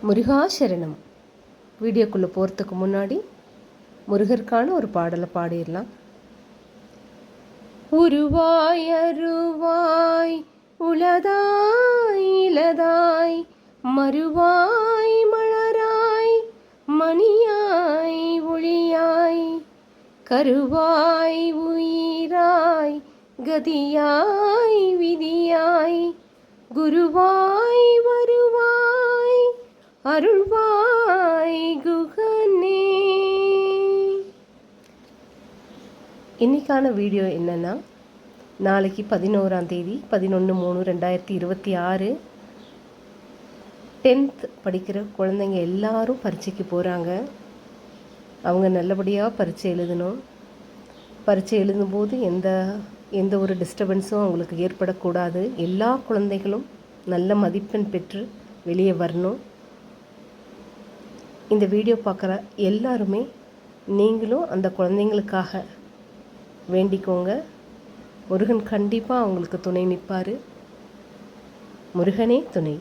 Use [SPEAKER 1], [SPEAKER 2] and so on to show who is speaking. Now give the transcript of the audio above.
[SPEAKER 1] முருகாசரணம். வீடியோக்குள்ளே போகிறதுக்கு முன்னாடி முருகருக்கான ஒரு பாடலை பாடிடலாம். உருவாய் அருவாய் உளதாய் இலதாய் மறுவாய் மலராய் மணியாய் ஒளியாய் கருவாய் உயிராய் கதியாய் விதியாய் குருவாய் வருவாய் அருள்வாய் குகனே. இன்றைக்கான வீடியோ என்னென்னா, நாளைக்கு 11ஆம் தேதி 11/3/2026 10th படிக்கிற குழந்தைங்க எல்லாரும் பரீட்சைக்கு போகிறாங்க. அவங்க நல்லபடியாக பரீட்சை எழுதணும். பரீட்சை எழுதும்போது எந்த ஒரு டிஸ்டர்பன்ஸும் அவங்களுக்கு ஏற்படக்கூடாது. எல்லா குழந்தைகளும் நல்ல மதிப்பெண் பெற்று வெளியே வரணும். இந்த வீடியோ பார்க்குற எல்லாருமே நீங்களும் அந்த குழந்தைங்களுக்காக வேண்டிக்கோங்க. முருகன் கண்டிப்பாக அவங்களுக்கு துணை நிற்பார். முருகனே துணை.